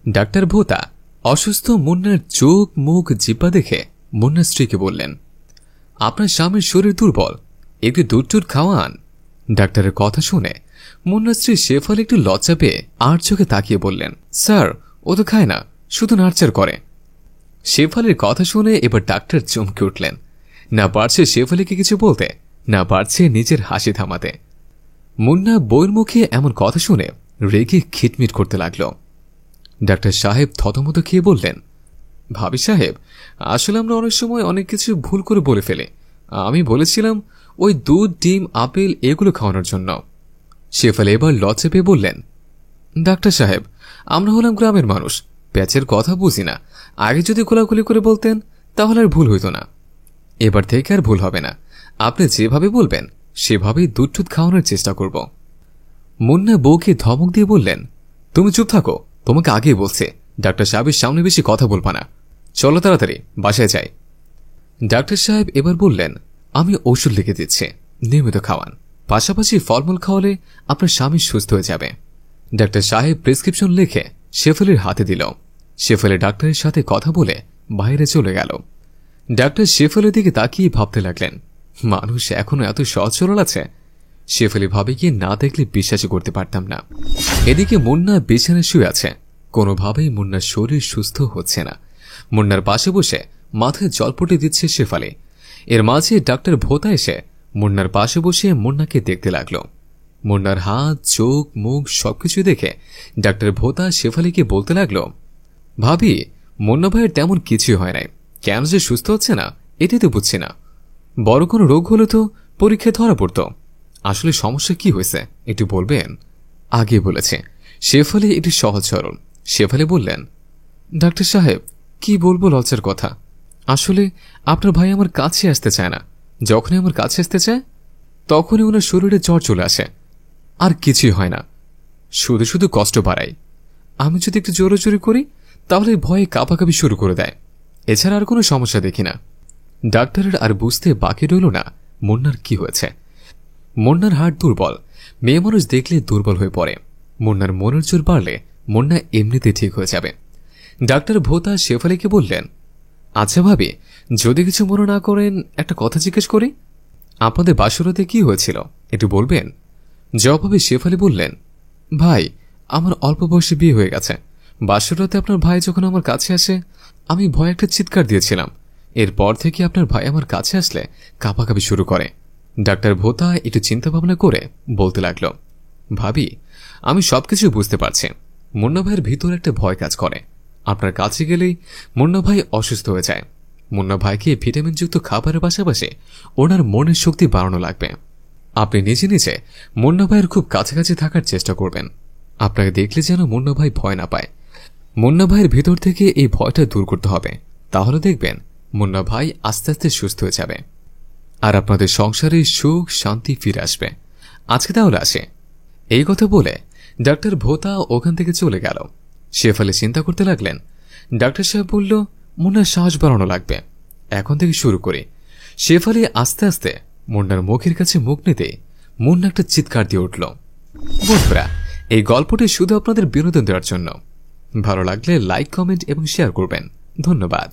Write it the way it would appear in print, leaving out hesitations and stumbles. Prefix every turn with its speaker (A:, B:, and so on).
A: Doctor ভোতা অসুস্থ মুন্নার চোখ মুখ জিব্বা দেখে মুন্নার স্ত্রীকে বললেন, আপনার স্বামীর শরীর দুর্বল, একটু দুধ টুধ খাওয়ান। ডাক্তারের কথা শুনে মুন্নার স্ত্রী শেফালি একটু লজ্জা পেয়ে আর চোখে তাকিয়ে বললেন, স্যার ও তো খায় না, শুধু নাড়চাড় করে। শেফালির কথা শুনে এবার ডাক্তার চমকে উঠলেন। না পারছে শেফালিকে কিছু বলতে, না পারছে নিজের হাসি থামাতে। মুন্না বইয়ের মুখে এমন কথা শুনে রেগে খিটমিট করতে লাগল। ডাক্তার সাহেব থতমত খেয়ে বললেন, ভাবি সাহেব, আসলে আমরা অনেক সময় অনেক কিছু ভুল করে বলে ফেলে। আমি বলেছিলাম ওই দুধ ডিম আপেল এগুলো খাওয়ানোর জন্য। শেফালি এবার লজ্জা পেয়ে বললেন, ডাক্তার সাহেব, আমরা হলাম গ্রামের মানুষ, প্যাচের কথা বুঝি না। আগে যদি কোলাকুলি করে বলতেন তাহলে আর ভুল হইত না। এবার থেকে আর ভুল হবে না, আপনি যেভাবে বলবেন সেভাবেই দুধ টুধ খাওয়ানোর চেষ্টা করব। মুন্না বউকে ধমক দিয়ে বললেন, তুমি চুপ থাকো, তোমাকে আগেই বলছে ডাক্তার সাহেবের সামনে বেশি কথা বলবা না, চলো তাড়াতাড়ি বাসায় যাই। ডাক্তার সাহেব এবার বললেন, আমি ওষুধ লিখে দিচ্ছি, নিয়মিত খাওয়ান, পাশাপাশি ফলমূল খাওয়ালে আপনার স্বামী সুস্থ হয়ে যাবে। ডাক্তার সাহেব প্রেসক্রিপশন লিখে শেফালির হাতে দিল। শেফালি ডাক্তারের সাথে কথা বলে বাইরে চলে গেল। ডাক্তার শেফালির দিকে তাকিয়ে ভাবতে লাগলেন, মানুষ এখনো এত সহজ সরল আছে। শেফালি ভাবে গিয়ে না দেখলে বিশ্বাসই করতে পারতাম না। এদিকে মুন্না বিছানায় শুয়ে আছে, কোনোভাবেই মুন্নার শরীর সুস্থ হচ্ছে না। মুন্নার পাশে বসে মাথায় জলপটে দিচ্ছে শেফালি। এর মাঝে ডাক্তার ভোতা এসে মুন্নার পাশে বসে মুন্নাকে দেখতে লাগল। মুন্নার হাত চোখ মুখ সবকিছু দেখে ডাক্তার ভোতা শেফালিকে বলতে লাগল, ভাবি, মুন্না ভাইয়ের তেমন কিছুই হয় নাই, কেন যে সুস্থ হচ্ছে না এটাই তো বুঝছি না। বড় কোনো রোগ হলে তো পরীক্ষায় ধরা পড়ত। আসলে সমস্যা কি হয়েছে একটু বলবেন? আগে বলেছে। শেফালি একটু সহজ সরল। শেফালি বললেন, ডাক্তার সাহেব, কি বলবো লজ্জার কথা। আসলে আপনার ভাই আমার কাছে আসতে চায় না। যখনই আমার কাছে আসতে চায় তখনই ওনার শরীরে জ্বর চলে আসে, আর কিছুই হয় না, শুধু শুধু কষ্ট বাড়ায়। আমি যদি একটু জোরাজোরি করি তাহলে ভয়ে কাঁপাকাঁপি শুরু করে দেয়। এছাড়া আর কোনো সমস্যা দেখি না। ডাক্তারের আর বুঝতে বাকি রইল না মুন্নার কি হয়েছে। মুন্নার হার্ট দুর্বল, মেয়ে মানুষ দেখলে দুর্বল হয়ে পড়ে। মুন্নার মনের জোর বাড়লে মুন্না এমনিতে ঠিক হয়ে যাবে। ডাক্তার ভোতা শেফালিকে বললেন, আচ্ছা ভাবি, যদি কিছু মনে না করেন একটা কথা জিজ্ঞেস করি, আপনাদের বাসরাতে কি হয়েছিল একটু বলবেন? জবাবে শেফালি বললেন, ভাই, আমার অল্প বয়সে বিয়ে হয়ে গেছে। বাসরাতে আপনার ভাই যখন আমার কাছে আসে আমি ভয়ে একটা চিৎকার দিয়েছিলাম। এরপর থেকে আপনার ভাই আমার কাছে আসলে কাঁপাকাঁপি শুরু করে। ডাক্তার ভোতা একটু চিন্তা ভাবনা করে বলতে লাগল, ভাবি, আমি সবকিছু বুঝতে পারছি। মুন্না ভাইয়ের ভিতর একটা ভয় কাজ করে। আপনার কাছে গেলেই মুন্না ভাই অসুস্থ হয়ে যায়। মুন্না ভাইকে ভিটামিনযুক্ত খাবারের পাশাপাশি ওনার মনের শক্তি বাড়ানো লাগবে। আপনি নিজে নিজে মুন্না ভাইয়ের খুব কাছাকাছি থাকার চেষ্টা করবেন। আপনাকে দেখলে যেন মুন্না ভাই ভয় না পায়। মুন্না ভাইয়ের ভিতর থেকে এই ভয়টা দূর করতে হবে, তাহলে দেখবেন মুন্না ভাই আস্তে আস্তে সুস্থ হয়ে যাবে আর আপনাদের সংসারে সুখ শান্তি ফিরে আসবে। আজকে তাহলে আসে। এই কথা বলে ডাক্তার ভোতা ওখান থেকে চলে গেল। শেফালি চিন্তা করতে লাগলেন। ডাক্তার সাহেব বলল, মুন্নার সাহস বাড়ানো লাগবে, এখন থেকে শুরু করি। শেফালি আস্তে আস্তে মুন্নার মুখের কাছে মুখ নিতে মুন্না একটা চিৎকার দিয়ে উঠল। বন্ধুরা, এই গল্পটি শুধু আপনাদের বিনোদন দেওয়ার জন্য। ভালো লাগলে লাইক কমেন্ট এবং শেয়ার করবেন। ধন্যবাদ।